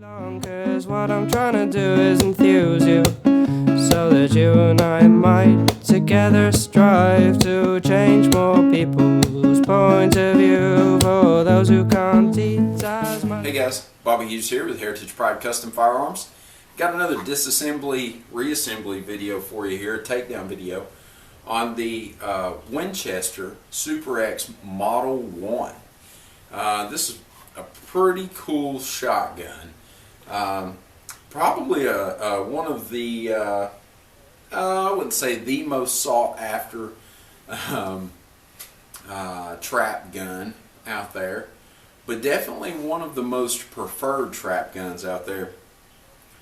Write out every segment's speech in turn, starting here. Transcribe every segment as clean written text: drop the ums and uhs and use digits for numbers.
'Cause what I'm trying to do is enthuse you, so that you and I might together strive to change more people's point of view. For those who can't eat as much. Hey guys, Bobby Hughes here with Heritage Pride Custom Firearms. Got another disassembly, reassembly video for you here, a takedown video on the Winchester SuperX Model 1. This is a pretty cool shotgun. Probably one of the, I wouldn't say the most sought after trap gun out there, but definitely one of the most preferred trap guns out there.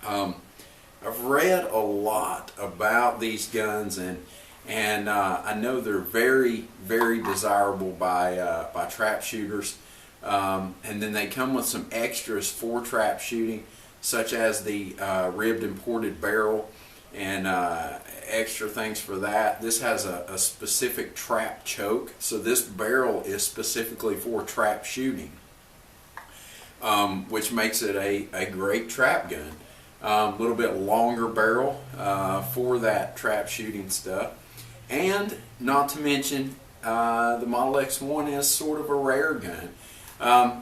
I've read a lot about these guns, and I know they're very, very desirable by trap shooters. And then they come with some extras for trap shooting, such as the ribbed imported barrel and extra things for that. This has a specific trap choke, so this barrel is specifically for trap shooting, which makes it a great trap gun. A little bit longer barrel for that trap shooting stuff. And not to mention, the Model X1 is sort of a rare gun.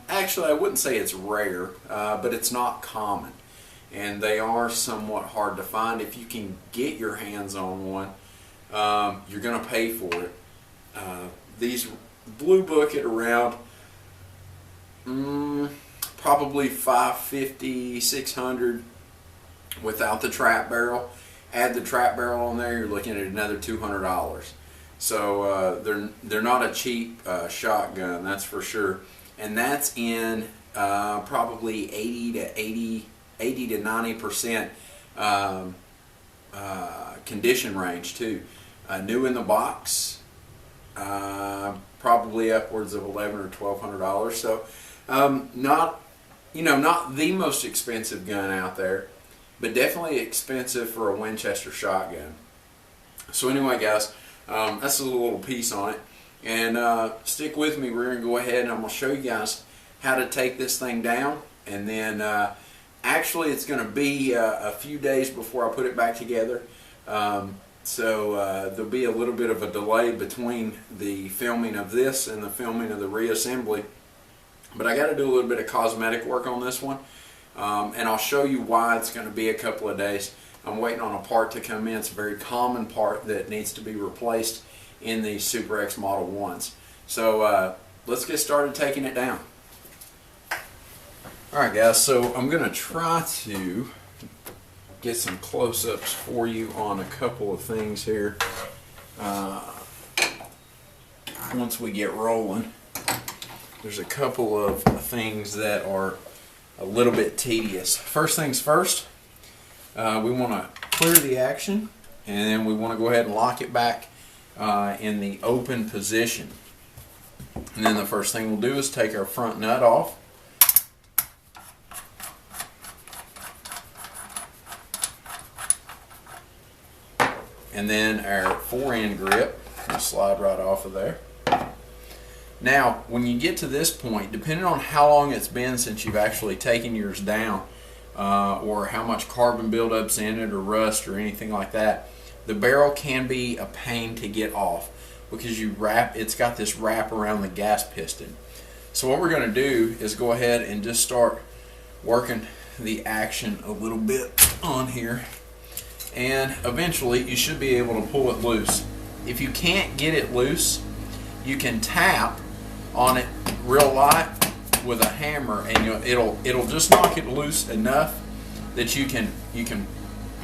Actually, I wouldn't say it's rare, but it's not common. And they are somewhat hard to find. If you can get your hands on one, you're going to pay for it. These Blue Book at around probably $550, $600 without the trap barrel. Add the trap barrel on there, you're looking at another $200. So they're not a cheap shotgun, that's for sure. And that's in probably 80 to 90% condition range too. New in the box, probably upwards of $1,100 or $1,200. So not the most expensive gun out there, but definitely expensive for a Winchester shotgun. So anyway, guys, that's a little piece on it. And stick with me. We're going to go ahead and I'm going to show you guys how to take this thing down. And then actually it's going to be a few days before I put it back together. So there'll be a little bit of a delay between the filming of this and the filming of the reassembly. But I got to do a little bit of cosmetic work on this one. And I'll show you why it's going to be a couple of days. I'm waiting on a part to come in. It's a very common part that needs to be replaced in the SuperX Model 1s. So let's get started taking it down. Alright guys, so I'm going to try to get some close-ups for you on a couple of things here once we get rolling. There's a couple of things that are a little bit tedious. First things first, we want to clear the action, and then we want to go ahead and lock it back in the open position. And then the first thing we'll do is take our front nut off. And then our fore-end grip will slide right off of there. Now, when you get to this point, depending on how long it's been since you've actually taken yours down, or how much carbon buildup's in it, or rust, or anything like that, the barrel can be a pain to get off because it's got this wrap around the gas piston. So what we're going to do is go ahead and just start working the action a little bit on here, and eventually you should be able to pull it loose. If you can't get it loose, you can tap on it real light with a hammer, and it'll just knock it loose enough that you can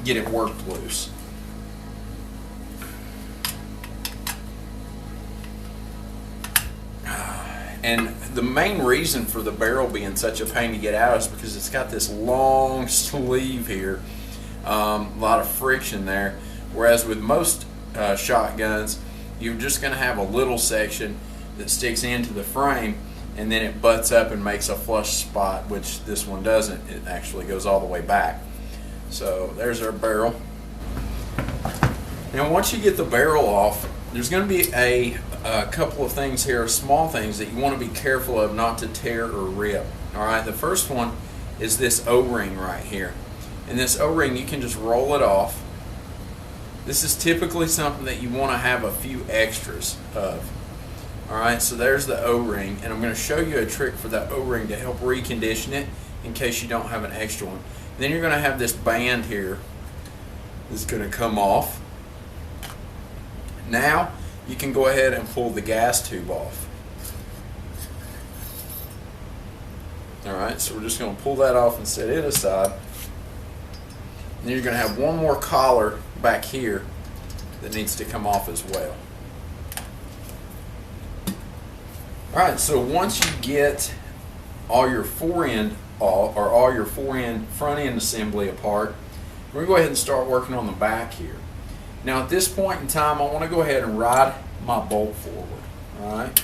get it worked loose. And the main reason for the barrel being such a pain to get out is because it's got this long sleeve here, a lot of friction there, whereas with most shotguns you're just going to have a little section that sticks into the frame, and then it butts up and makes a flush spot, which this one doesn't. It actually goes all the way back. So there's our barrel. Now once you get the barrel off, there's going to be a couple of things here, small things that you want to be careful of not to tear or rip. Alright, the first one is this O-ring right here. And this O-ring, you can just roll it off. This is typically something that you want to have a few extras of. Alright, so there's the O-ring, and I'm going to show you a trick for that O-ring to help recondition it in case you don't have an extra one. Then you're going to have this band here that's going to come off. Now you can go ahead and pull the gas tube off. Alright, so we're just going to pull that off and set it aside. And then you're going to have one more collar back here that needs to come off as well. Alright, so once you get all your fore-end off, or all your fore-end front-end assembly apart, we're going to go ahead and start working on the back here. Now at this point in time, I want to go ahead and ride my bolt forward. Alright.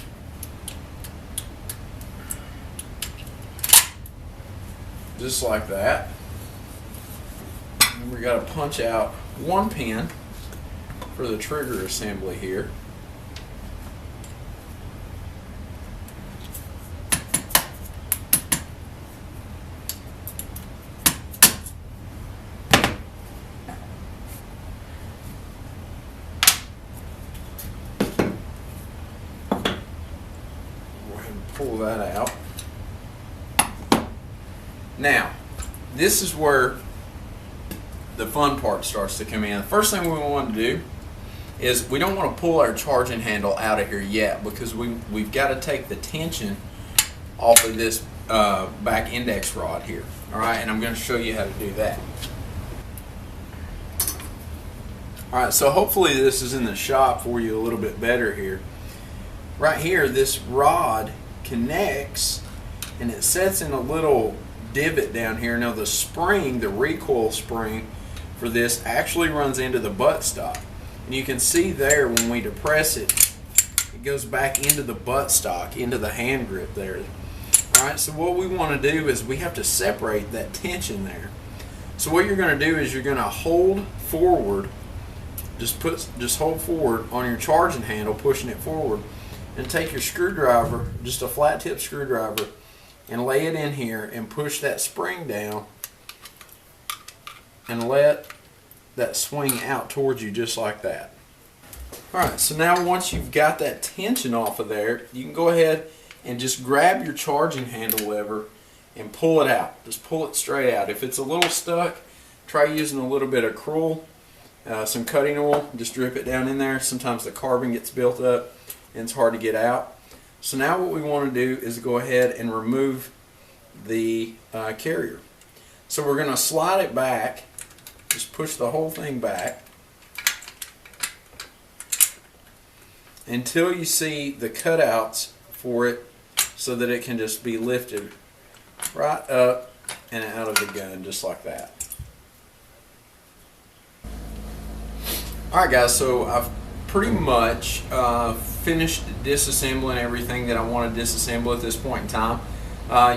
Just like that. And we got to punch out one pin for the trigger assembly here. Pull that out. Now, this is where the fun part starts to come in. The first thing we want to do is we don't want to pull our charging handle out of here yet, because we've got to take the tension off of this back index rod here. Alright, and I'm going to show you how to do that. Alright, so hopefully this is in the shop for you a little bit better here. Right here, this rod connects and it sets in a little divot down here. Now the spring, the recoil spring for this, actually runs into the buttstock, and you can see there when we depress it, it goes back into the buttstock, into the hand grip there. Alright, so what we want to do is we have to separate that tension there. So what you're going to do is you're going to hold forward, just hold forward on your charging handle, pushing it forward, and take your screwdriver, just a flat tip screwdriver, and lay it in here and push that spring down and let that swing out towards you just like that. Alright, so now once you've got that tension off of there, you can go ahead and just grab your charging handle lever and pull it out. Just pull it straight out. If it's a little stuck, try using a little bit of Crewel, some cutting oil, just drip it down in there. Sometimes the carbon gets built up and it's hard to get out. So now what we want to do is go ahead and remove the carrier. So we're going to slide it back, just push the whole thing back until you see the cutouts for it, so that it can just be lifted right up and out of the gun just like that. Alright guys, so I've pretty much finished disassembling everything that I want to disassemble at this point in time.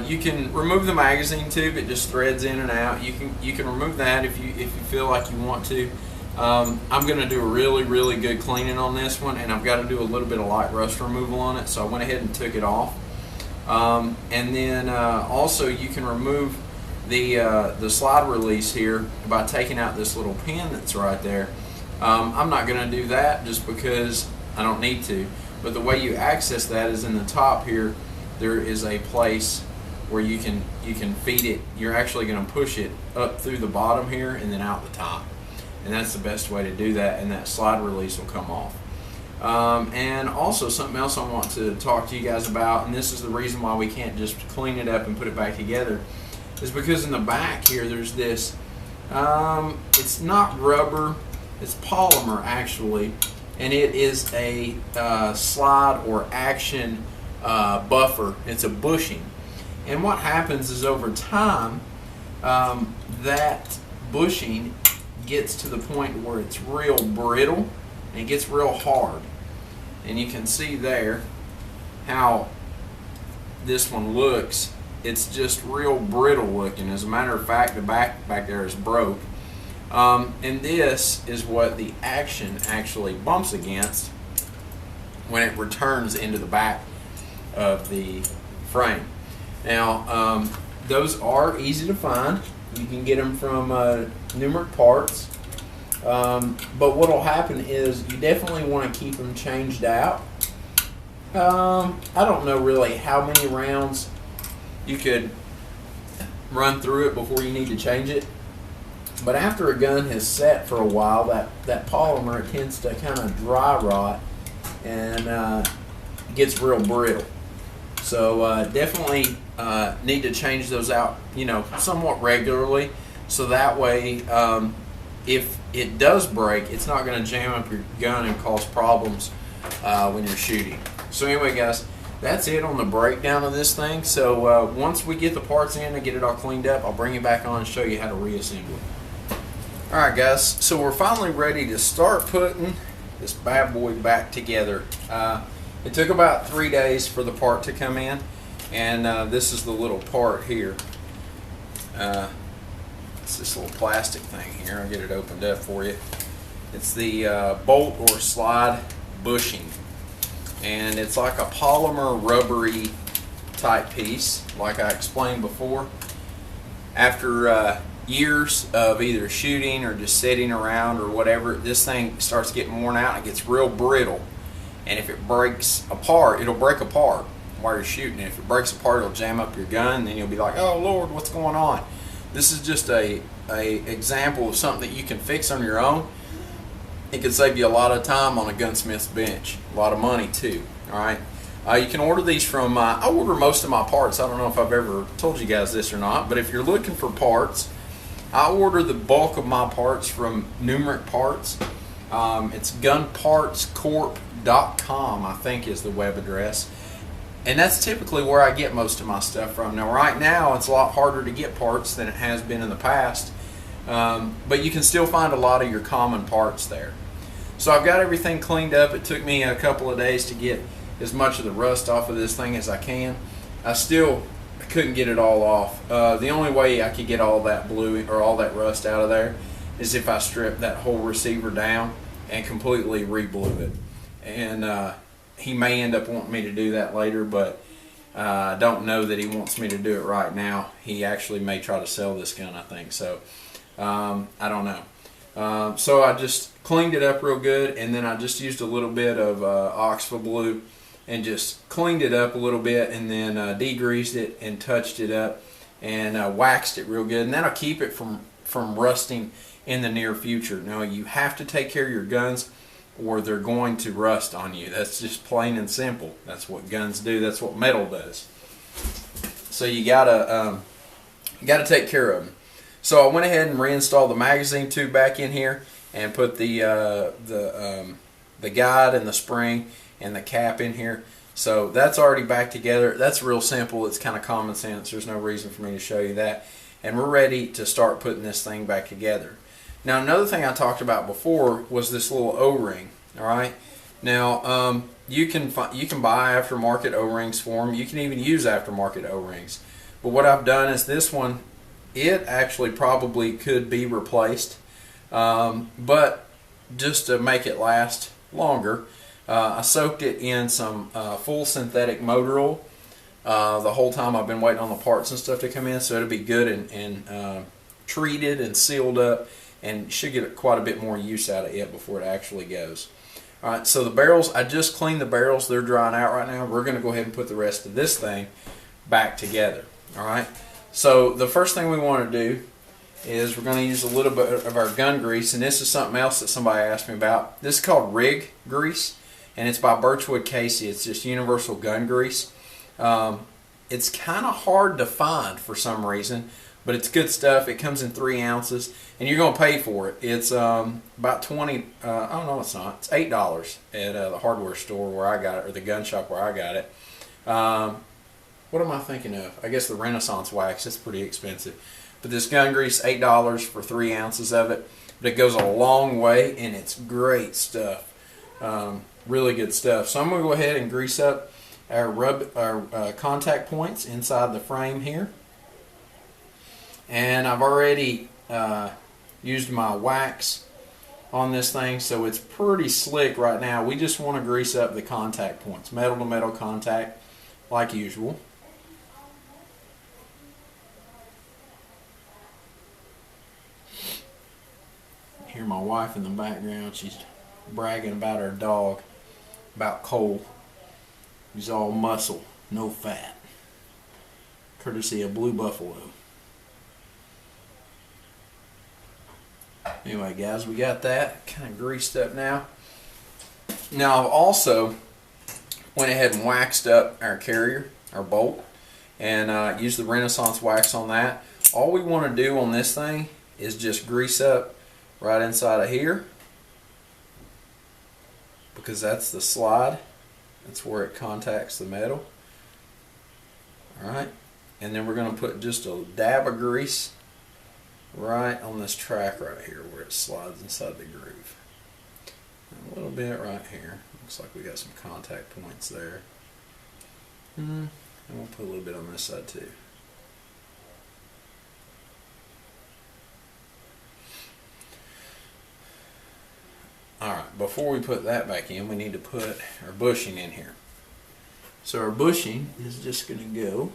You can remove the magazine tube; it just threads in and out. You can remove that if you feel like you want to. I'm going to do a really good cleaning on this one, and I've got to do a little bit of light rust removal on it, so I went ahead and took it off. And then also you can remove the slide release here by taking out this little pin that's right there. I'm not going to do that just because I don't need to, but the way you access that is in the top here. There is a place where you can feed it. You're actually going to push it up through the bottom here and then out the top, and that's the best way to do that, and that slide release will come off. And also something else I want to talk to you guys about, and this is the reason why we can't just clean it up and put it back together, is because in the back here there's this, it's not rubber, it's polymer actually, and it is a slide or action buffer. It's a bushing, and what happens is over time that bushing gets to the point where it's real brittle and it gets real hard, and you can see there how this one looks. It's just real brittle looking. As a matter of fact, the back there is broke, and this is what the action actually bumps against when it returns into the back of the frame. Now those are easy to find. You can get them from Numeric Parts. But what will happen is you definitely want to keep them changed out. I don't know really how many rounds you could run through it before you need to change it. But after a gun has sat for a while, that polymer, it tends to kind of dry rot and gets real brittle. So definitely need to change those out, somewhat regularly. So that way, if it does break, it's not going to jam up your gun and cause problems when you're shooting. So anyway, guys, that's it on the breakdown of this thing. So once we get the parts in and get it all cleaned up, I'll bring you back on and show you how to reassemble it. Alright guys, so we're finally ready to start putting this bad boy back together. It took about 3 days for the part to come in, and this is the little part here. It's this little plastic thing here. I'll get it opened up for you. It's the bolt or slide bushing, and it's like a polymer rubbery type piece, like I explained before. After years of either shooting or just sitting around or whatever, this thing starts getting worn out and it gets real brittle. And if it breaks apart, it'll break apart while you're shooting. And if it breaks apart, it'll jam up your gun, and then you'll be like, oh Lord, what's going on? This is just a example of something that you can fix on your own. It can save you a lot of time on a gunsmith's bench, a lot of money too. Alright, you can order these from, I order most of my parts. I don't know if I've ever told you guys this or not, but if you're looking for parts, I order the bulk of my parts from Numeric Parts. It's gunpartscorp.com, I think is the web address. And that's typically where I get most of my stuff from. Now right now it's a lot harder to get parts than it has been in the past, but you can still find a lot of your common parts there. So I've got everything cleaned up. It took me a couple of days to get as much of the rust off of this thing as I can. I couldn't get it all off. The only way I could get all that blue or all that rust out of there is if I stripped that whole receiver down and completely re-blue it. And he may end up wanting me to do that later, but I don't know that he wants me to do it right now. He actually may try to sell this gun, I think. So I don't know. So I just cleaned it up real good, and then I just used a little bit of Oxfa Blue and just cleaned it up a little bit, and then degreased it and touched it up and waxed it real good, and that'll keep it from rusting in the near future. Now you have to take care of your guns or they're going to rust on you. That's just plain and simple. That's what guns do. That's what metal does. So you gotta take care of them. So I went ahead and reinstalled the magazine tube back in here and put the guide and the spring and the cap in here. So that's already back together. That's real simple. It's kind of common sense. There's no reason for me to show you that. And we're ready to start putting this thing back together. Now another thing I talked about before was this little O-ring. All right. Now you can buy aftermarket O-rings for them. You can even use aftermarket O-rings. But what I've done is this one, it actually probably could be replaced, but just to make it last longer, I soaked it in some full synthetic motor oil the whole time I've been waiting on the parts and stuff to come in, so it'll be good and treated and sealed up, and should get quite a bit more use out of it before it actually goes. Alright, so the barrels, I just cleaned the barrels. They're drying out right now. We're going to go ahead and put the rest of this thing back together. Alright, so the first thing we want to do is we're going to use a little bit of our gun grease, and this is something else that somebody asked me about. This is called Rig Grease, and it's by Birchwood Casey. It's just universal gun grease. It's kind of hard to find for some reason, but it's good stuff. It comes in 3 ounces, and you're going to pay for it. It's about 20. Oh no, it's not. It's $8 at the hardware store where I got it, or the gun shop where I got it. What am I thinking of? I guess the Renaissance wax. It's pretty expensive. But this gun grease, $8 for 3 ounces of it. But it goes a long way, and it's great stuff. Really good stuff. So I'm going to go ahead and grease up our contact points inside the frame here. And I've already used my wax on this thing, so it's pretty slick right now. We just want to grease up the contact points, metal to metal contact, like usual. Hear my wife in the background. She's bragging about her dog, about Cole. He's all muscle, no fat. Courtesy of Blue Buffalo. Anyway, guys, we got that kind of greased up now. Now, I've also went ahead and waxed up our carrier, our bolt, and used the Renaissance wax on that. All we want to do on this thing is just grease up right inside of here, because that's the slide. That's where it contacts the metal. Alright, and then we're going to put just a dab of grease right on this track right here where it slides inside the groove. And a little bit right here. Looks like we got some contact points there. And we'll put a little bit on this side too. Alright, before we put that back in, we need to put our bushing in here. So our bushing is just going to go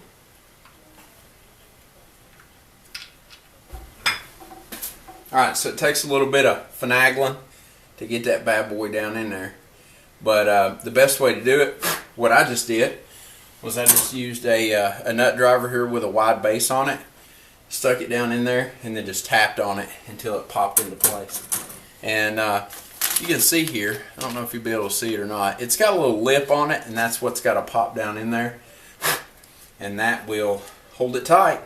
alright, so it takes a little bit of finagling to get that bad boy down in there. But the best way to do it, what I just did, was I just used a nut driver here with a wide base on it, stuck it down in there, and then just tapped on it until it popped into place. And you can see here, I don't know if you'll be able to see it or not, it's got a little lip on it, and that's what's got to pop down in there, and that will hold it tight.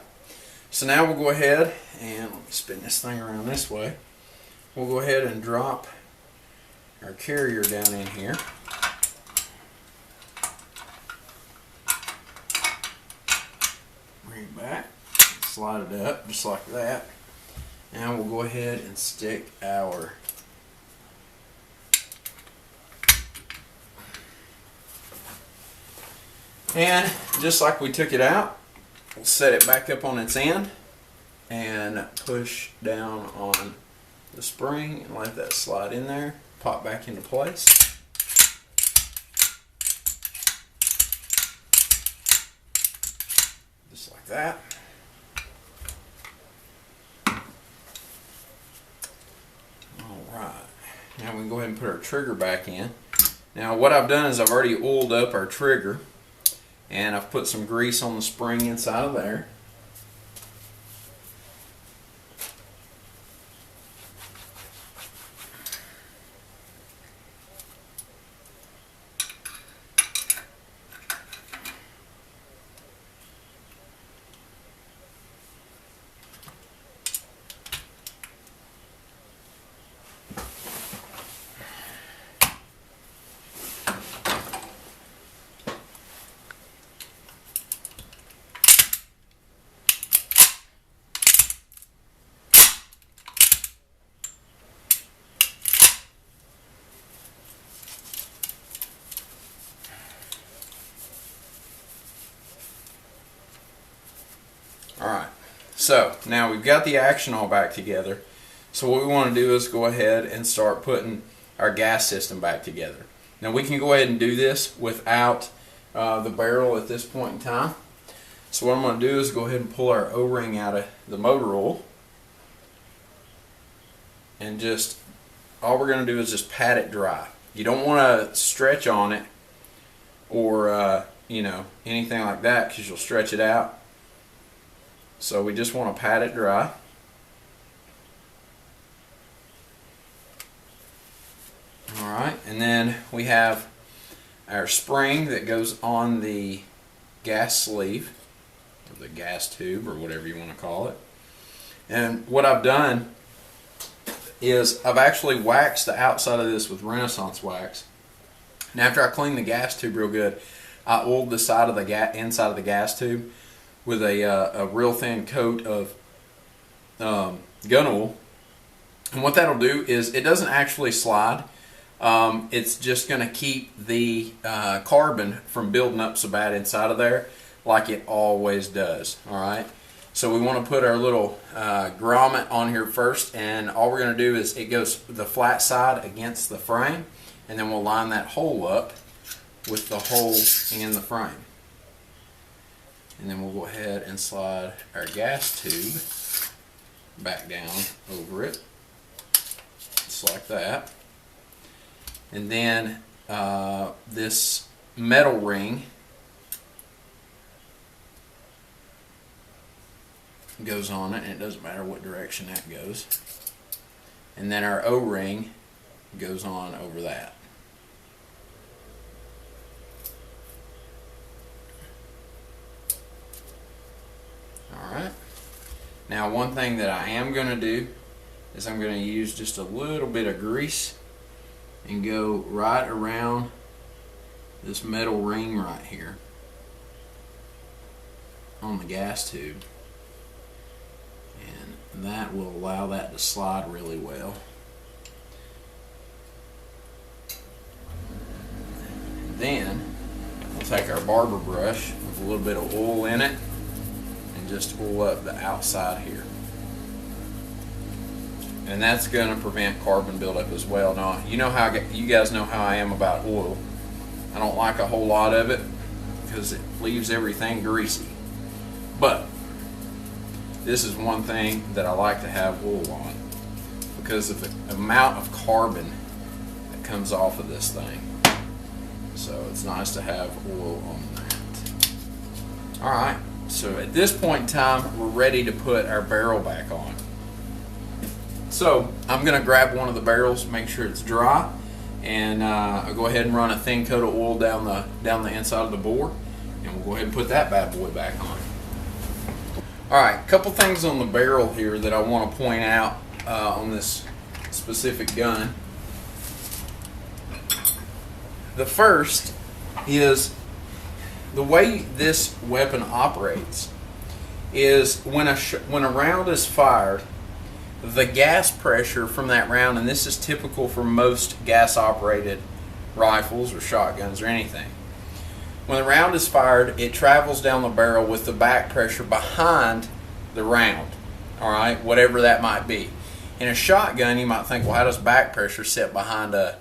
So now we'll go ahead and, let me spin this thing around this way, we'll go ahead and drop our carrier down in here. Bring it back, slide it up just like that. Now we'll go ahead and stick our and just like we took it out, we'll set it back up on its end and push down on the spring and let that slide in there, pop back into place. Just like that. Alright, now we can go ahead and put our trigger back in. Now what I've done is I've already oiled up our trigger, and I've put some grease on the spring inside of there. Alright, so now we've got the action all back together. So what we want to do is go ahead and start putting our gas system back together. Now we can go ahead and do this without the barrel at this point in time. So what I'm going to do is go ahead and pull our O-ring out of the motor oil. And just, all we're going to do is just pat it dry. You don't want to stretch on it or you know, anything like that, because you'll stretch it out. So we just want to pat it dry. Alright, and then we have our spring that goes on the gas sleeve, or the gas tube, or whatever you want to call it. And what I've done is I've actually waxed the outside of this with Renaissance wax. And after I cleaned the gas tube real good, I oiled the side of the inside of the gas tube with a real thin coat of gun oil. And what that'll do is it doesn't actually slide. It's just going to keep the carbon from building up so bad inside of there like it always does. Alright, so we want to put our little grommet on here first, and all we're going to do is it goes the flat side against the frame, and then we'll line that hole up with the hole in the frame. And then we'll go ahead and slide our gas tube back down over it. just like that. And then this metal ring goes on it, and it doesn't matter what direction that goes. And then our O-ring goes on over that. Alright. Now one thing that I am going to do is I'm going to use just a little bit of grease and go right around this metal ring right here on the gas tube. And that will allow that to slide really well. And then we'll take our barber brush with a little bit of oil in it and just oil up the outside here. And that's going to prevent carbon buildup as well. Now, you guys know how I am about oil. I don't like a whole lot of it because it leaves everything greasy. But this is one thing that I like to have oil on because of the amount of carbon that comes off of this thing. So it's nice to have oil on that. Alright, so at this point in time, we're ready to put our barrel back on. So I'm going to grab one of the barrels, make sure it's dry, and I'll go ahead and run a thin coat of oil down the inside of the bore, and we'll go ahead and put that bad boy back on. Alright, a couple things on the barrel here that I want to point out on this specific gun. The first is the way this weapon operates is when a round is fired, the gas pressure from that round, and this is typical for most gas operated rifles or shotguns or anything. When the round is fired, it travels down the barrel with the back pressure behind the round, alright, whatever that might be. In a shotgun, you might think, well, how does back pressure sit behind a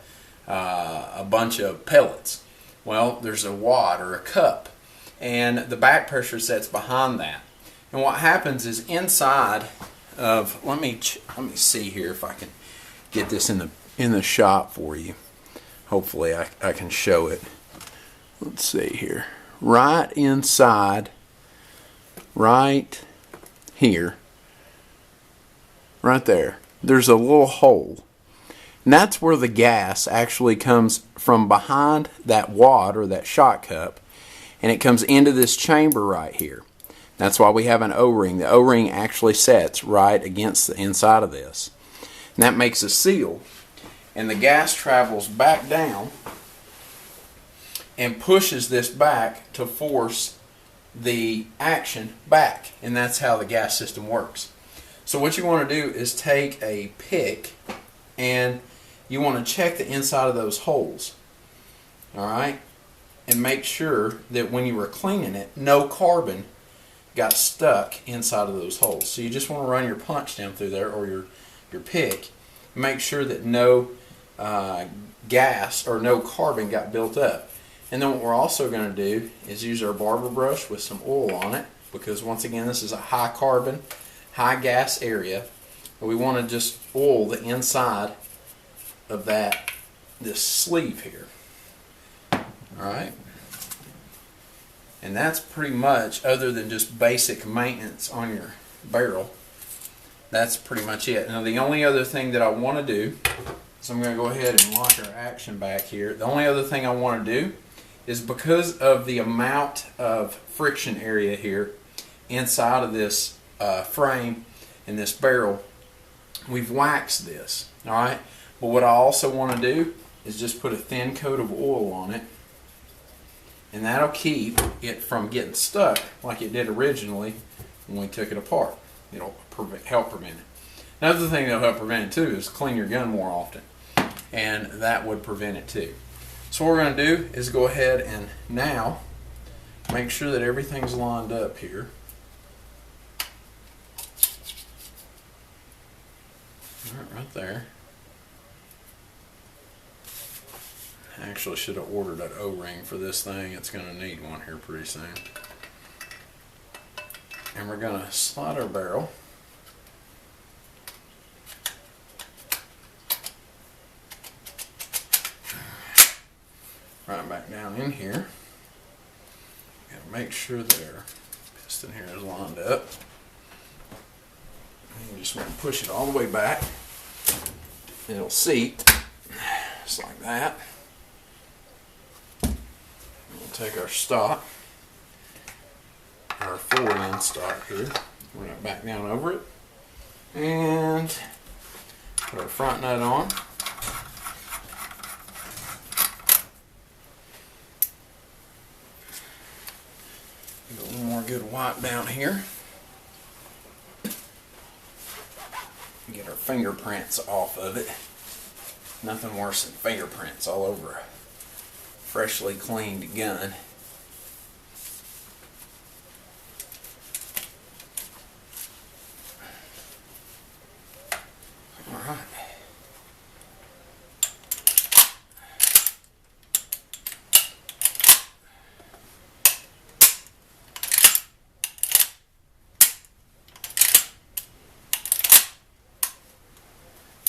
bunch of pellets? Well, there's a wad or a cup, and the back pressure sits behind that. And what happens is inside of, let me see here if I can get this in the shop for you. Hopefully I can show it. Let's see here. Right inside, right here, right there, there's a little hole. And that's where the gas actually comes from, behind that wad or that shot cup, and it comes into this chamber right here. That's why we have an O-ring. The O-ring actually sets right against the inside of this. And that makes a seal. And the gas travels back down and pushes this back to force the action back. And that's how the gas system works. So what you want to do is take a pick and you want to check the inside of those holes. Alright? And make sure that when you were cleaning it, no carbon got stuck inside of those holes. So you just want to run your punch down through there, or your pick, make sure that no gas or no carbon got built up. And then what we're also going to do is use our barber brush with some oil on it, because once again this is a high carbon, high gas area. And we want to just oil the inside of this sleeve here. Alright? And that's pretty much, other than just basic maintenance on your barrel, that's pretty much it. Now the only other thing that I want to do is I'm going to go ahead and lock our action back here. The only other thing I want to do is, because of the amount of friction area here inside of this frame and this barrel, we've waxed this. Alright? But what I also want to do is just put a thin coat of oil on it, and that'll keep it from getting stuck like it did originally when we took it apart. It'll help prevent it. Another thing that'll help prevent it too is clean your gun more often, and that would prevent it too. So what we're going to do is go ahead and now make sure that everything's lined up here. Right there. I actually should have ordered an O-ring for this thing. It's going to need one here pretty soon. And we're going to slide our barrel down in here. Gotta make sure their piston here is lined up. And you just want to push it all the way back. It'll seat just like that. We'll take our stock, our forward-end stock here. We're going to back down over it and put our front nut on. Get a little more good wipe down here. Get our fingerprints off of it. Nothing worse than fingerprints all over a freshly cleaned gun. Alright.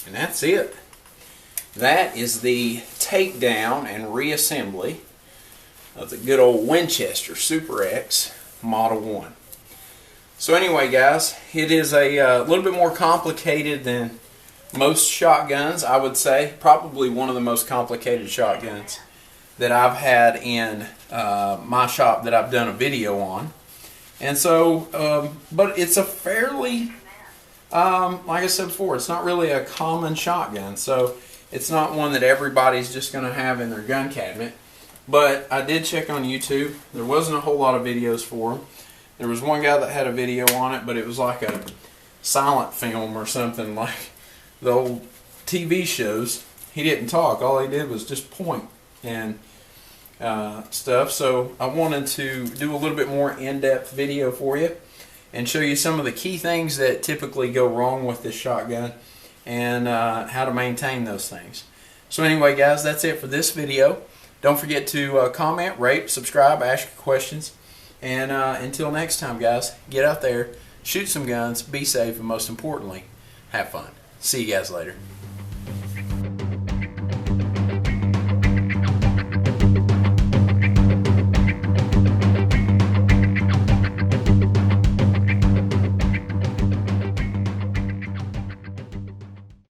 And that's it. That is the takedown and reassembly of the good old Winchester SuperX Model 1. So anyway, guys, it is a little bit more complicated than most shotguns, I would say. Probably one of the most complicated shotguns that I've had in my shop that I've done a video on. And so, but it's a fairly, like I said before, it's not really a common shotgun. So it's not one that everybody's just going to have in their gun cabinet. But I did check on YouTube. There wasn't a whole lot of videos for them. There was one guy that had a video on it, but it was like a silent film or something like the old TV shows. He didn't talk. All he did was just point and stuff. So I wanted to do a little bit more in-depth video for you and show you some of the key things that typically go wrong with this shotgun and how to maintain those things. So anyway, guys, that's it for this video. Don't forget to comment, rate, subscribe, ask your questions. And until next time, guys, get out there, shoot some guns, be safe, and most importantly, have fun. See you guys later.